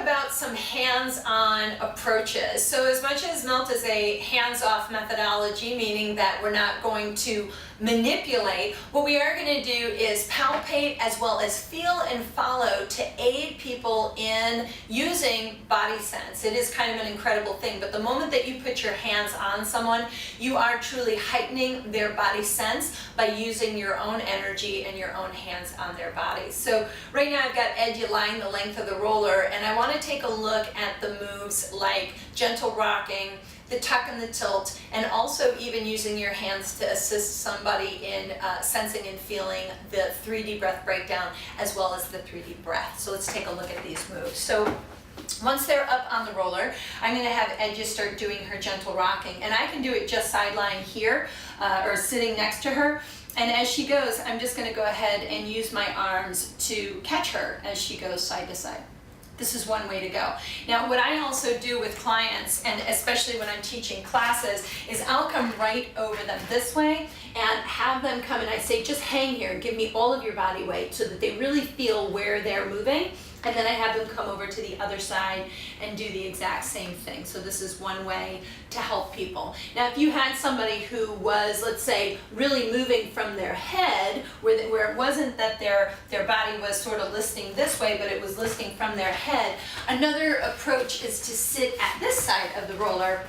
about some hands-on approaches. So as much as Melt is a hands-off methodology, meaning that we're not going to manipulate, what we are going to do is palpate as well as feel and follow to aid people in using body sense. It is kind of an incredible thing, but the moment that you put your hands on someone, you are truly heightening their body sense by using your own energy and your own hands on their bodies. So right now I've got Edgy lying the length of the roller, and I want to take a look at the moves like gentle rocking, the tuck and the tilt, and also even using your hands to assist somebody in sensing and feeling the 3D breath breakdown as well as the 3D breath. So let's take a look at these moves. So once they're up on the roller, I'm going to have Edgy start doing her gentle rocking, and I can do it just side lying here or sitting next to her. And as she goes, I'm just going to go ahead and use my arms to catch her as she goes side to side. This is one way to go. Now, what I also do with clients, and especially when I'm teaching classes, is I'll come right over them this way and have them come, and I say, just hang here, give me all of your body weight so that they really feel where they're moving. And then I have them come over to the other side and do the exact same thing. So this is one way to help people. Now, if you had somebody who was, let's say, really moving from their head, where it wasn't that their body was sort of listing this way, but it was listing from their head, another approach is to sit at this side of the roller.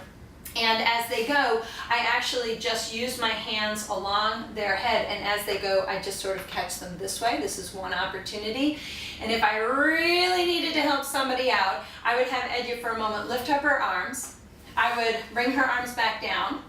And as they go, I actually just use my hands along their head, and as they go, I just sort of catch them this way. This is one opportunity. And if I really needed to help somebody out, I would have Edgy for a moment lift up her arms. I would bring her arms back down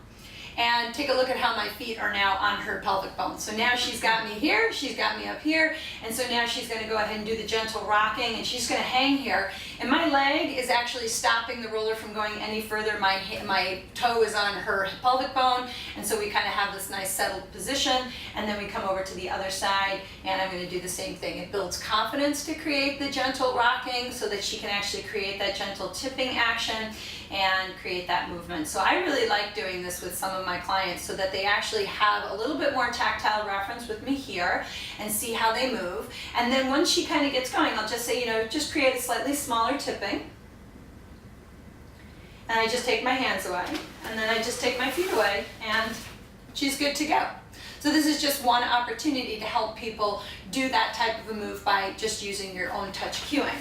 and take a look at how my feet are now on her pelvic bone. So now she's got me here, she's got me up here, and so now she's going to go ahead and do the gentle rocking, and she's going to hang here. And my leg is actually stopping the roller from going any further. My toe is on her pelvic bone, and so we kind of have this nice settled position, and then we come over to the other side, and I'm going to do the same thing. It builds confidence to create the gentle rocking so that she can actually create that gentle tipping action and create that movement. So I really like doing this with some of my clients so that they actually have a little bit more tactile reference with me here and see how they move. And then once she kind of gets going, I'll just say, just create a slightly smaller tipping. And I just take my hands away, and then I just take my feet away, and she's good to go. So this is just one opportunity to help people do that type of a move by just using your own touch cueing.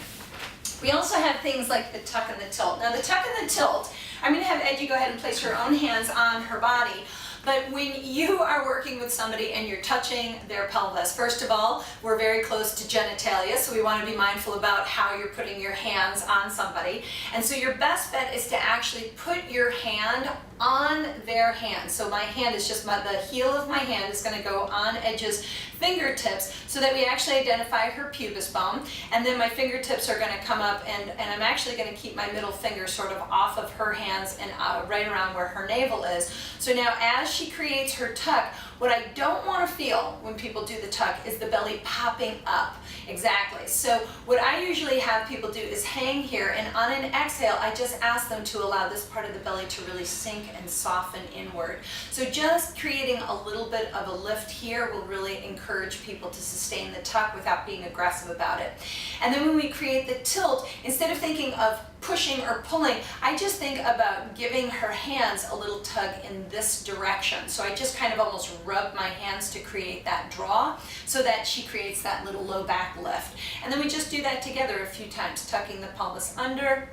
We also have things like the tuck and the tilt. Now the tuck and the tilt, I'm going to have Edgy go ahead and place her own hands on her body. But when you are working with somebody and you're touching their pelvis, first of all, we're very close to genitalia, so we want to be mindful about how you're putting your hands on somebody. And so your best bet is to actually put your hand on their hand. So my hand is just, the heel of my hand is going to go on Edgy's fingertips so that we actually identify her pubis bone, and then my fingertips are going to come up, and I'm actually going to keep my middle finger sort of off of her hands and right around where her navel is. So now as she creates her tuck, what I don't want to feel when people do the tuck is the belly popping up. Exactly. So what I usually have people do is hang here, and on an exhale, I just ask them to allow this part of the belly to really sink and soften inward. So just creating a little bit of a lift here will really encourage people to sustain the tuck without being aggressive about it. And then when we create the tilt, instead of thinking of pushing or pulling, I just think about giving her hands a little tug in this direction. So I just kind of almost rub my hands to create that draw so that she creates that little low back lift. And then we just do that together a few times, tucking the pelvis under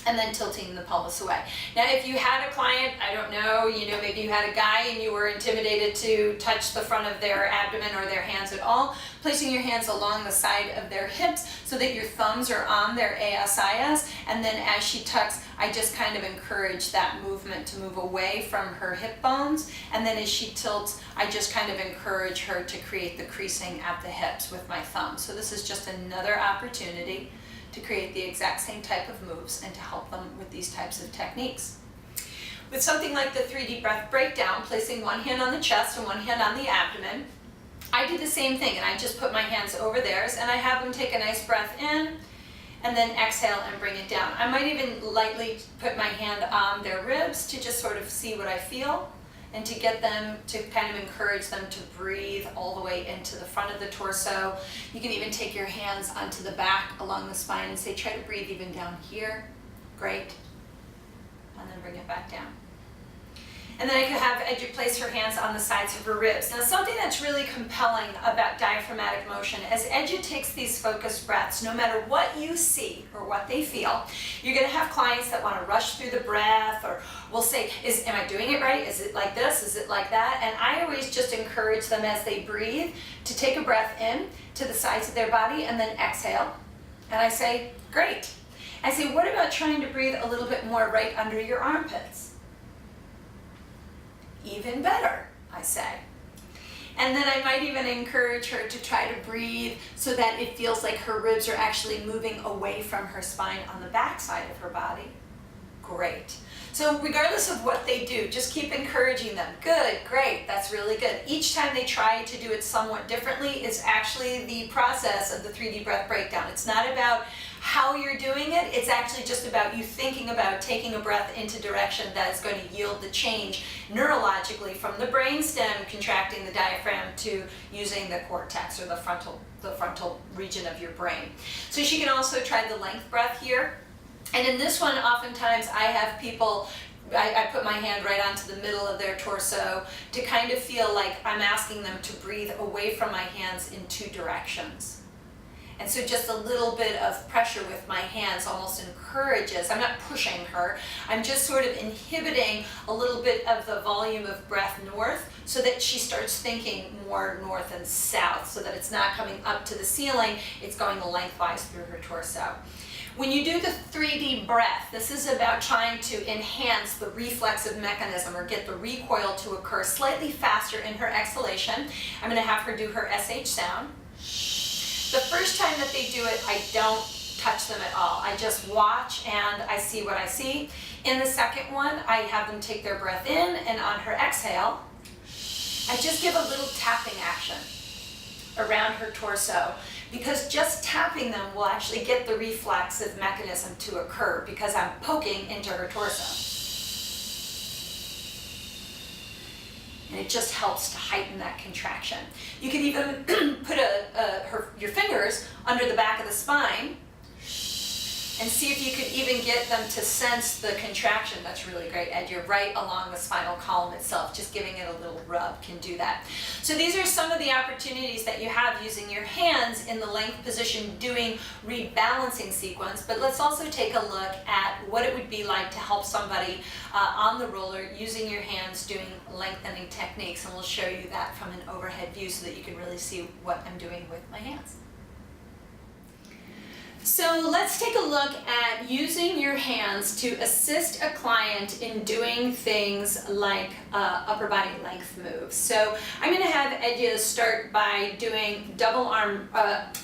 and then tilting the pelvis away. Now, if you had a client, I don't know, maybe you had a guy and you were intimidated to touch the front of their abdomen or their hands at all, placing your hands along the side of their hips so that your thumbs are on their ASIS, and then as she tucks, I just kind of encourage that movement to move away from her hip bones, and then as she tilts, I just kind of encourage her to create the creasing at the hips with my thumb. So this is just another opportunity to create the exact same type of moves and to help them with these types of techniques. With something like the 3D breath breakdown, placing one hand on the chest and one hand on the abdomen, I do the same thing, and I just put my hands over theirs and I have them take a nice breath in and then exhale and bring it down. I might even lightly put my hand on their ribs to just sort of see what I feel, and to get them to kind of encourage them to breathe all the way into the front of the torso. You can even take your hands onto the back along the spine and say, try to breathe even down here. Great. And then bring it back down. And then I could have Edya place her hands on the sides of her ribs. Now, something that's really compelling about diaphragmatic motion, as Edya takes these focused breaths, no matter what you see or what they feel, you're going to have clients that want to rush through the breath, or will say, am I doing it right? Is it like this? Is it like that? And I always just encourage them as they breathe to take a breath in to the sides of their body and then exhale. And I say, great. I say, what about trying to breathe a little bit more right under your armpits? Even better, I say. And then I might even encourage her to try to breathe so that it feels like her ribs are actually moving away from her spine on the back side of her body. Great. So regardless of what they do, just keep encouraging them. Good, great, that's really good. Each time they try to do it somewhat differently is actually the process of the 3D breath breakdown. It's not about how you're doing it, it's actually just about you thinking about taking a breath into direction that is going to yield the change neurologically from the brainstem contracting the diaphragm to using the cortex or the frontal region of your brain. So she can also try the length breath here. And in this one, oftentimes I have people, I put my hand right onto the middle of their torso to kind of feel like I'm asking them to breathe away from my hands in two directions. And so just a little bit of pressure with my hands almost encourages, I'm not pushing her, I'm just sort of inhibiting a little bit of the volume of breath north so that she starts thinking more north and south, so that it's not coming up to the ceiling, it's going lengthwise through her torso. When you do the 3D breath, this is about trying to enhance the reflexive mechanism or get the recoil to occur slightly faster in her exhalation. I'm going to have her do her SH sound. The first time that they do it, I don't touch them at all. I just watch and I see what I see. In the second one, I have them take their breath in, and on her exhale, I just give a little tapping action around her torso, because just tapping them will actually get the reflexive mechanism to occur because I'm poking into her torso. And it just helps to heighten that contraction. You can even put your fingers under the back of the spine and see if you could even get them to sense the contraction. That's really great, Ed. You're right along the spinal column itself. Just giving it a little rub can do that. So these are some of the opportunities that you have using your hands in the length position doing rebalancing sequence. But let's also take a look at what it would be like to help somebody on the roller using your hands doing lengthening techniques. And we'll show you that from an overhead view so that you can really see what I'm doing with my hands. So let's take a look at using your hands to assist a client in doing things like upper body length moves. So I'm going to have Edya start by doing double arm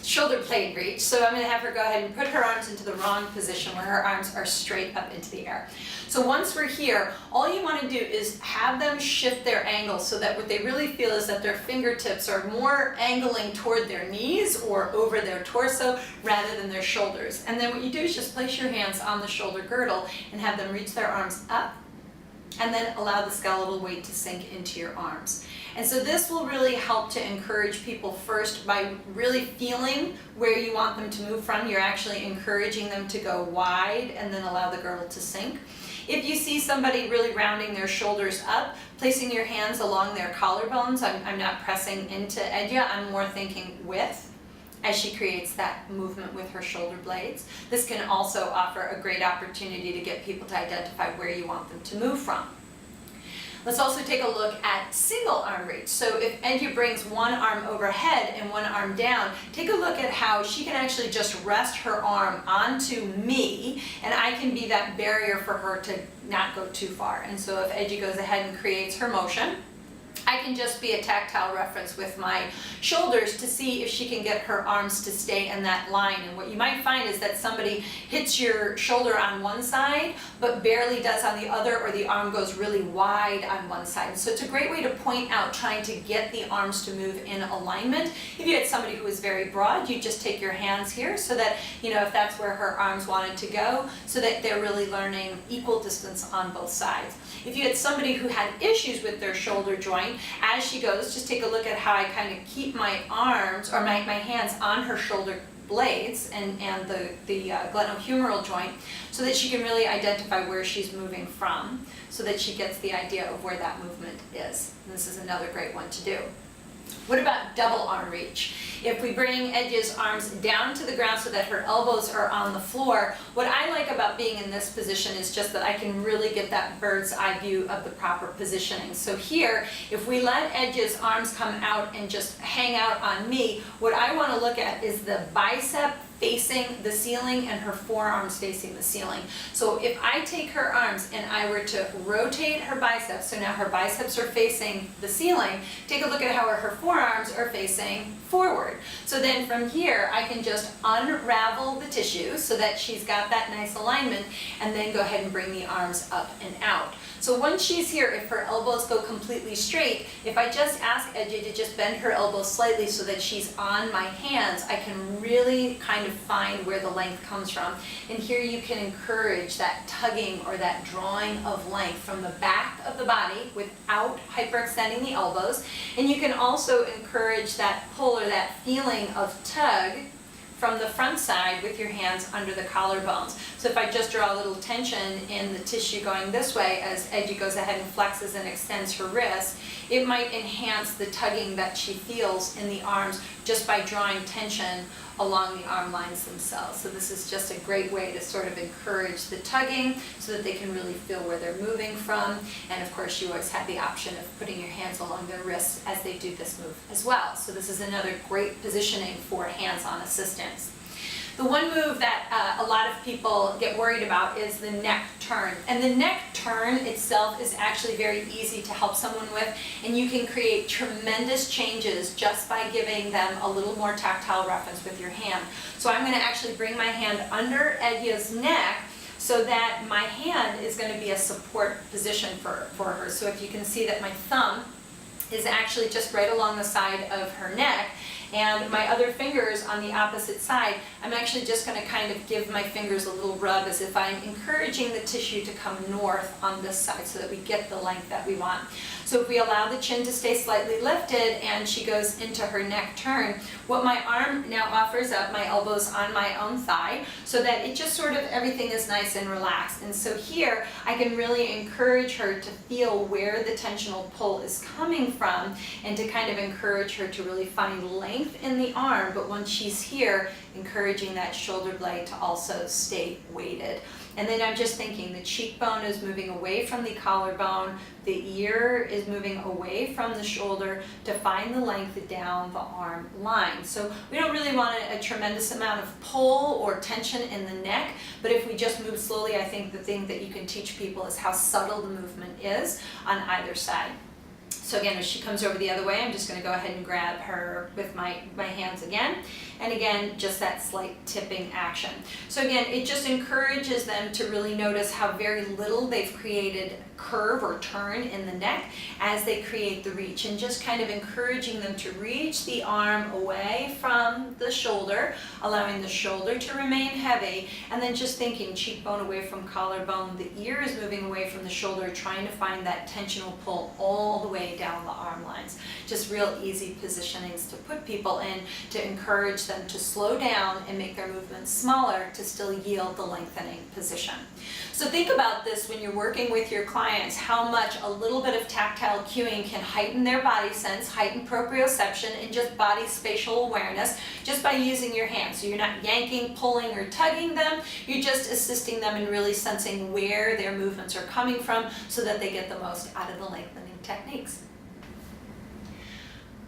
shoulder blade reach. So I'm going to have her go ahead and put her arms into the wrong position where her arms are straight up into the air. So once we're here, all you want to do is have them shift their angle so that what they really feel is that their fingertips are more angling toward their knees or over their torso rather than their shoulders. And then what you do is just place your hands on the shoulder girdle and have them reach their arms up, and then allow the skeletal weight to sink into your arms. And so this will really help to encourage people first by really feeling where you want them to move from. You're actually encouraging them to go wide and then allow the girdle to sink. If you see somebody really rounding their shoulders up, placing your hands along their collarbones, I'm not pressing into Edya, I'm more thinking width as she creates that movement with her shoulder blades. This can also offer a great opportunity to get people to identify where you want them to move from. Let's also take a look at single arm reach. So if Edya brings one arm overhead and one arm down, take a look at how she can actually just rest her arm onto me, and I can be that barrier for her to not go too far. And so if Edya goes ahead and creates her motion, I can just be a tactile reference with my shoulders to see if she can get her arms to stay in that line. And what you might find is that somebody hits your shoulder on one side, but barely does on the other, or the arm goes really wide on one side. So it's a great way to point out trying to get the arms to move in alignment. If you had somebody who was very broad, you just take your hands here so that, if that's where her arms wanted to go, so that they're really learning equal distance on both sides. If you had somebody who had issues with their shoulder joint, as she goes, just take a look at how I kind of keep my arms, or my hands on her shoulder blades and the glenohumeral joint, so that she can really identify where she's moving from, so that she gets the idea of where that movement is. And this is another great one to do. What about double arm reach? If we bring Edge's arms down to the ground so that her elbows are on the floor, what I like about being in this position is just that I can really get that bird's eye view of the proper positioning. So here, if we let Edge's arms come out and just hang out on me, what I want to look at is the bicep facing the ceiling and her forearms facing the ceiling. So if I take her arms and I were to rotate her biceps, so now her biceps are facing the ceiling, take a look at how her forearms are facing forward. So then from here, I can just unravel the tissue so that she's got that nice alignment, and then go ahead and bring the arms up and out. So once she's here, if her elbows go completely straight, if I just ask Edgy to just bend her elbows slightly so that she's on my hands, I can really kind of find where the length comes from. And here you can encourage that tugging or that drawing of length from the back of the body without hyperextending the elbows. And you can also encourage that pull or that feeling of tug from the front side with your hands under the collarbones. So if I just draw a little tension in the tissue going this way as Edgy goes ahead and flexes and extends her wrist, it might enhance the tugging that she feels in the arms just by drawing tension along the arm lines themselves. So this is just a great way to sort of encourage the tugging so that they can really feel where they're moving from. And of course, you always have the option of putting your hands along their wrists as they do this move as well. So this is another great positioning for hands-on assistance. The one move that a lot of people get worried about is the neck turn. And the neck turn itself is actually very easy to help someone with, and you can create tremendous changes just by giving them a little more tactile reference with your hand. So I'm going to actually bring my hand under Edya's neck so that my hand is going to be a support position for her. So if you can see that my thumb is actually just right along the side of her neck, and my other fingers on the opposite side, I'm actually just going to kind of give my fingers a little rub as if I'm encouraging the tissue to come north on this side so that we get the length that we want. So if we allow the chin to stay slightly lifted and she goes into her neck turn, what my arm now offers up, my elbows on my own thigh, so that it just sort of, everything is nice and relaxed. And so here, I can really encourage her to feel where the tensional pull is coming from, and to kind of encourage her to really find length in the arm, but once she's here, encouraging that shoulder blade to also stay weighted. And then I'm just thinking the cheekbone is moving away from the collarbone, the ear is moving away from the shoulder to find the length down the arm line. So we don't really want a tremendous amount of pull or tension in the neck, but if we just move slowly, I think the thing that you can teach people is how subtle the movement is on either side. So again, as she comes over the other way, I'm just going to go ahead and grab her with my hands again. And again, just that slight tipping action. So again, it just encourages them to really notice how very little they've created curve or turn in the neck as they create the reach, and just kind of encouraging them to reach the arm away from the shoulder, allowing the shoulder to remain heavy, and then just thinking cheekbone away from collarbone, the ear is moving away from the shoulder, trying to find that tensional pull all the way down the arm lines. Just real easy positionings to put people in to encourage them to slow down and make their movements smaller to still yield the lengthening position. So think about this when you're working with your clients, how much a little bit of tactile cueing can heighten their body sense, heighten proprioception, and just body spatial awareness just by using your hands. So you're not yanking, pulling, or tugging them, you're just assisting them in really sensing where their movements are coming from so that they get the most out of the lengthening techniques.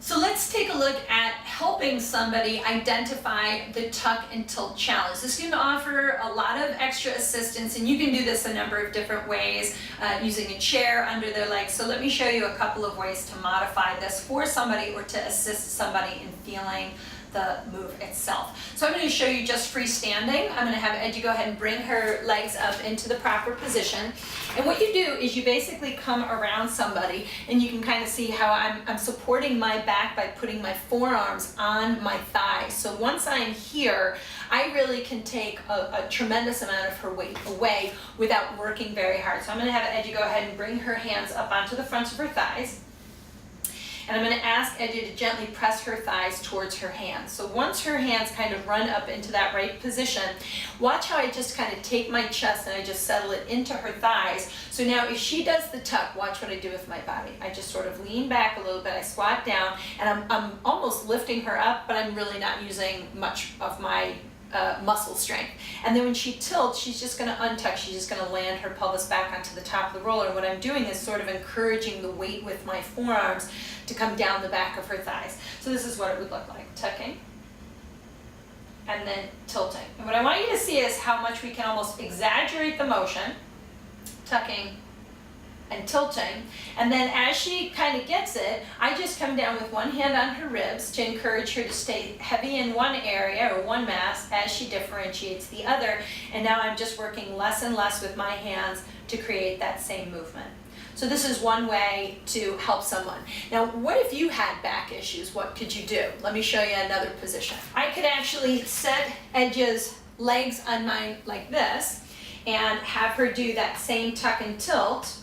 So let's take a look at helping somebody identify the tuck and tilt challenge. This can offer a lot of extra assistance, and you can do this a number of different ways, using a chair under their legs. So let me show you a couple of ways to modify this for somebody or to assist somebody in feeling the move itself. So I'm going to show you just freestanding. I'm going to have Edgy go ahead and bring her legs up into the proper position. And what you do is you basically come around somebody, and you can kind of see how I'm supporting my back by putting my forearms on my thighs. So once I'm here, I really can take a tremendous amount of her weight away without working very hard. So I'm going to have Edgy go ahead and bring her hands up onto the fronts of her thighs. And I'm going to ask Edgy to gently press her thighs towards her hands. So once her hands kind of run up into that right position, watch how I just kind of take my chest and I just settle it into her thighs. So now if she does the tuck, watch what I do with my body. I just sort of lean back a little bit, I squat down, and I'm almost lifting her up, but I'm really not using much of my muscle strength. And then when she tilts, she's just going to untuck. She's just going to land her pelvis back onto the top of the roller. What I'm doing is sort of encouraging the weight with my forearms to come down the back of her thighs. So this is what it would look like. Tucking and then tilting. And what I want you to see is how much we can almost exaggerate the motion. Tucking and tilting, and then as she kind of gets it, I just come down with one hand on her ribs to encourage her to stay heavy in one area or one mass as she differentiates the other, and now I'm just working less and less with my hands to create that same movement. So this is one way to help someone. Now, what if you had back issues? What could you do? Let me show you another position. I could actually set Edge's legs on mine like this and have her do that same tuck and tilt.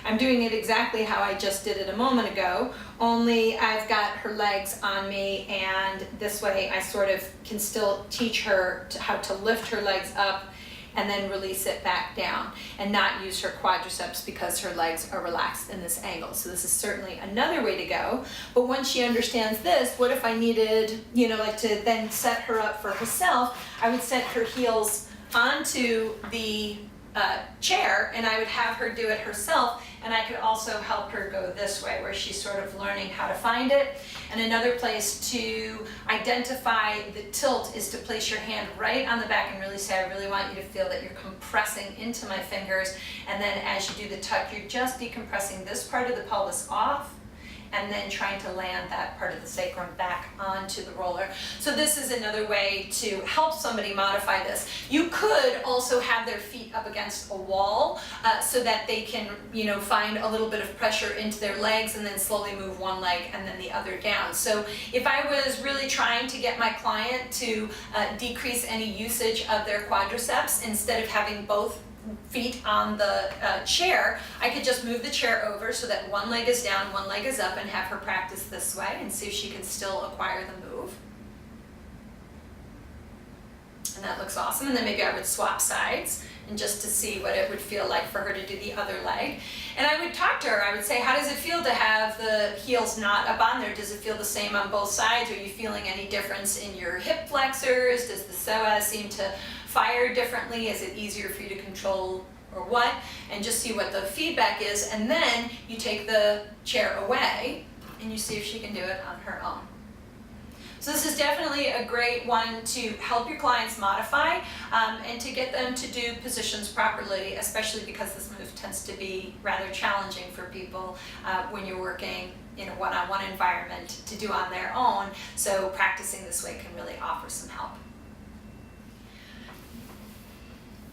I'm doing it exactly how I just did it a moment ago, only I've got her legs on me, and this way I sort of can still teach her how to lift her legs up and then release it back down and not use her quadriceps because her legs are relaxed in this angle. So this is certainly another way to go. But once she understands this, what if I needed, like to then set her up for herself? I would set her heels onto the chair, and I would have her do it herself, and I could also help her go this way where she's sort of learning how to find it. And another place to identify the tilt is to place your hand right on the back and really say, I really want you to feel that you're compressing into my fingers, and then as you do the tuck, you're just decompressing this part of the pelvis off and then trying to land that part of the sacrum back onto the roller. So this is another way to help somebody modify this. You could also have their feet up against a wall so that they can, find a little bit of pressure into their legs and then slowly move one leg and then the other down. So if I was really trying to get my client to decrease any usage of their quadriceps, instead of having both feet on the chair, I could just move the chair over so that one leg is down, one leg is up, and have her practice this way and see if she can still acquire the move. And that looks awesome. And then maybe I would swap sides and just to see what it would feel like for her to do the other leg. And I would talk to her. I would say, how does it feel to have the heels not up on there? Does it feel the same on both sides? Are you feeling any difference in your hip flexors? Does the psoas seem to fire differently? Is it easier for you to control or what? And just see what the feedback is. And then you take the chair away and you see if she can do it on her own. So this is definitely a great one to help your clients modify and to get them to do positions properly, especially because this move tends to be rather challenging for people when you're working in a one-on-one environment to do on their own. So practicing this way can really offer some help.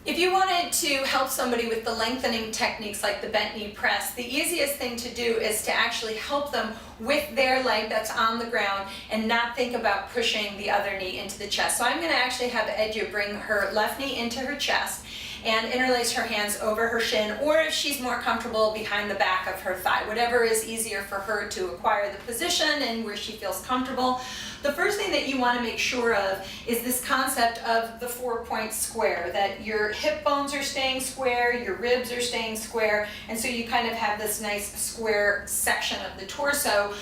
If you wanted to help somebody with the lengthening techniques like the bent knee press, the easiest thing to do is to actually help them with their leg that's on the ground and not think about pushing the other knee into the chest. So I'm going to actually have Edgy bring her left knee into her chest and interlace her hands over her shin, or if she's more comfortable, behind the back of her thigh, whatever is easier for her to acquire the position and where she feels comfortable. The first thing that you want to make sure of is this concept of the 4-point square, that your hip bones are staying square, your ribs are staying square, and so you kind of have this nice square section of the torso.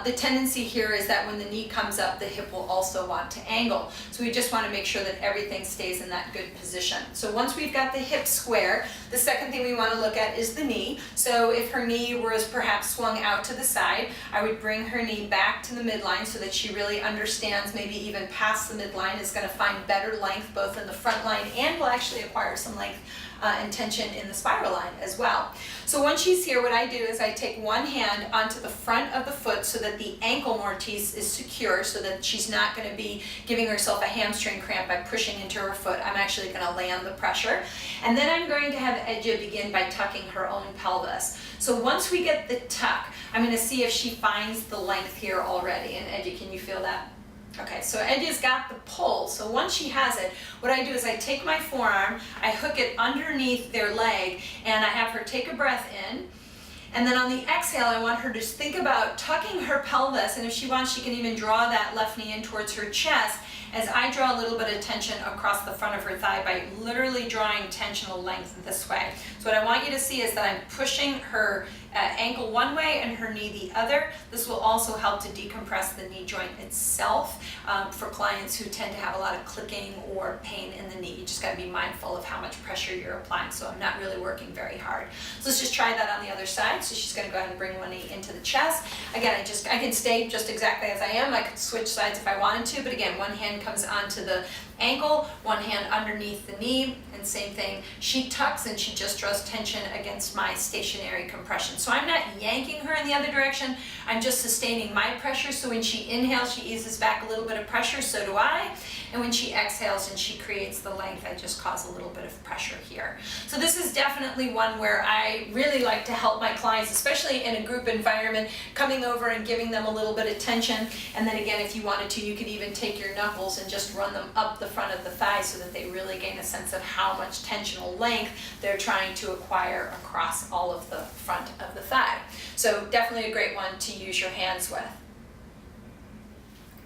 The tendency here is that when the knee comes up, the hip will also want to angle. So we just want to make sure that everything stays in that good position. So once we've got the hip square, the second thing we want to look at is the knee. So if her knee was perhaps swung out to the side, I would bring her knee back to the midline so that she really understands, maybe even past the midline, is going to find better length both in the front line and will actually acquire some length and tension in the spiral line as well. So once she's here, what I do is I take one hand onto the front of the foot so that the ankle mortise is secure, so that she's not going to be giving herself a hamstring cramp by pushing into her foot. I'm actually going to land the pressure. And then I'm going to have Edja begin by tucking her own pelvis. So once we get the tuck, I'm going to see if she finds the length here already. And Edja, can you feel that? Okay, so Edja's got the pull, so once she has it, what I do is I take my forearm, I hook it underneath their leg, and I have her take a breath in, and then on the exhale, I want her to just think about tucking her pelvis, and if she wants, she can even draw that left knee in towards her chest, as I draw a little bit of tension across the front of her thigh by literally drawing tensional length this way. So what I want you to see is that I'm pushing her ankle one way and her knee the other. This will also help to decompress the knee joint itself for clients who tend to have a lot of clicking or pain in the knee. You just got to be mindful of how much pressure you're applying. So I'm not really working very hard. So let's just try that on the other side. So she's going to go ahead and bring one knee into the chest. Again, I can stay just exactly as I am. I could switch sides if I wanted to, but again, one hand comes onto the ankle, one hand underneath the knee, and same thing. She tucks and she just draws tension against my stationary compression. So I'm not yanking her in the other direction, I'm just sustaining my pressure. So when she inhales, she eases back a little bit of pressure, so do I. And when she exhales and she creates the length, I just cause a little bit of pressure here. So this is definitely one where I really like to help my clients, especially in a group environment, coming over and giving them a little bit of tension. And then again, if you wanted to, you could even take your knuckles and just run them up the front of the thigh so that they really gain a sense of how much tensional length they're trying to acquire across all of the front of the thigh. So definitely a great one to use your hands with.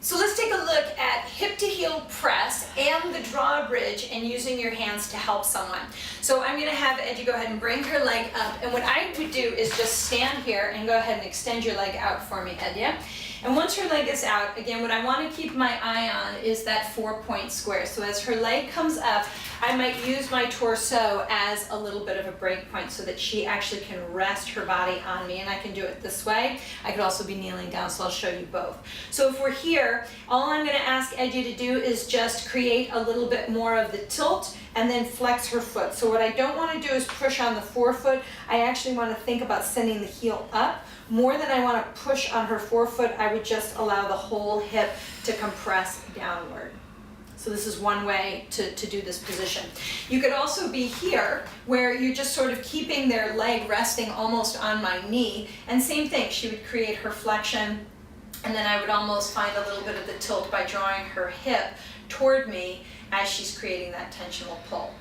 So let's take a look at hip to heel press and the drawbridge and using your hands to help someone. So I'm going to have Edja go ahead and bring her leg up, and what I would do is just stand here and go ahead and extend your leg out for me, Edja. And once her leg is out, again, what I want to keep my eye on is that 4-point square. So as her leg comes up, I might use my torso as a little bit of a break point so that she actually can rest her body on me. And I can do it this way. I could also be kneeling down, so I'll show you both. So if we're here, all I'm going to ask Edja to do is just create a little bit more of the tilt and then flex her foot. So what I don't want to do is push on the forefoot. I actually want to think about sending the heel up. More than I want to push on her forefoot, I would just allow the whole hip to compress downward. So this is one way to do this position. You could also be here where you're just sort of keeping their leg resting almost on my knee. And same thing, she would create her flexion, and then I would almost find a little bit of the tilt by drawing her hip toward me as she's creating that tensional pull,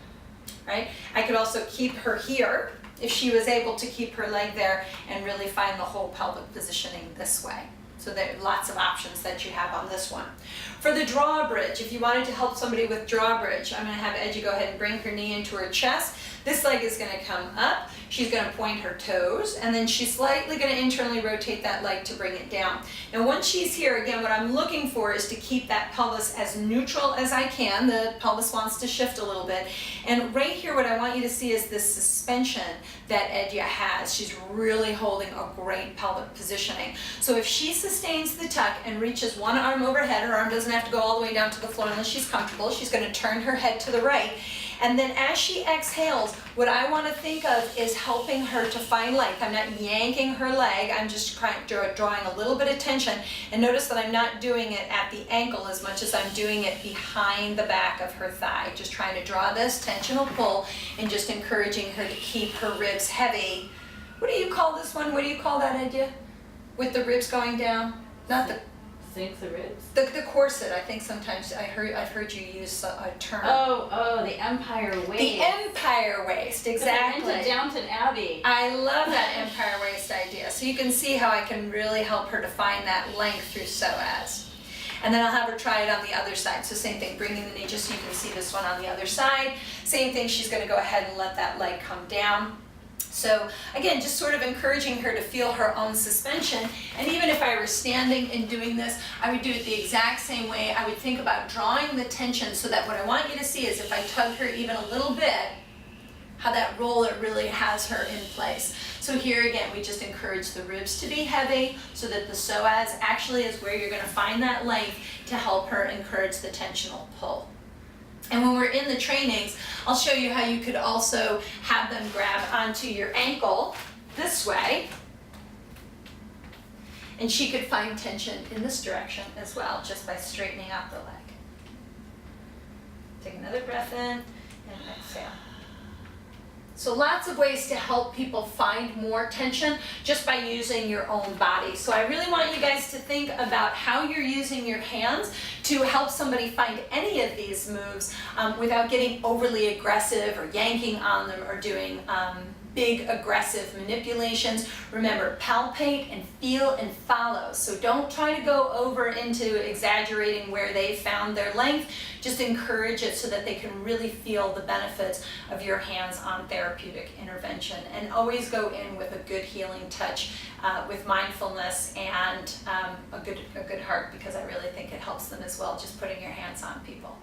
right? I could also keep her here if she was able to keep her leg there and really find the whole pelvic positioning this way. So there are lots of options that you have on this one. For the drawbridge, if you wanted to help somebody with drawbridge, I'm going to have Edja go ahead and bring her knee into her chest. This leg is going to come up. She's going to point her toes, and then she's slightly going to internally rotate that leg to bring it down. Now once she's here, again, what I'm looking for is to keep that pelvis as neutral as I can. The pelvis wants to shift a little bit. And right here, what I want you to see is this suspension that Edja has. She's really holding a great pelvic positioning. So if she sustains the tuck and reaches one arm overhead, her arm doesn't have to go all the way down to the floor unless she's comfortable. She's going to turn her head to the right. And then as she exhales, what I want to think of is helping her to find length. I'm not yanking her leg, I'm just drawing a little bit of tension. And notice that I'm not doing it at the ankle as much as I'm doing it behind the back of her thigh. Just trying to draw this tensional pull and just encouraging her to keep her ribs heavy. What do you call this one? What do you call that idea? With the ribs going down? Not the... Sink the ribs? The corset, I think sometimes I've heard you use a term. Oh, the Empire Waist. The Empire Waist, exactly. I went to Downton Abbey. I love that Empire Waist idea. So you can see how I can really help her to find that length through psoas. And then I'll have her try it on the other side. So same thing, bringing the knee just so you can see this one on the other side. Same thing, she's gonna go ahead and let that leg come down. So again, just sort of encouraging her to feel her own suspension. And even if I were standing and doing this, I would do it the exact same way. I would think about drawing the tension so that what I want you to see is if I tug her even a little bit, how that roller really has her in place. So here again, we just encourage the ribs to be heavy so that the psoas actually is where you're gonna find that length to help her encourage the tensional pull. And when we're in the trainings, I'll show you how you could also have them grab onto your ankle this way. And she could find tension in this direction as well, just by straightening out the leg. Take another breath in and exhale. So lots of ways to help people find more tension just by using your own body. So I really want you guys to think about how you're using your hands to help somebody find any of these moves without getting overly aggressive or yanking on them or doing big aggressive manipulations. Remember, palpate and feel and follow. So don't try to go over into exaggerating where they found their length. Just encourage it so that they can really feel the benefits of your hands-on therapeutic intervention. And always go in with a good healing touch, with mindfulness and a good heart, because I really think it helps them as well, just putting your hands on people.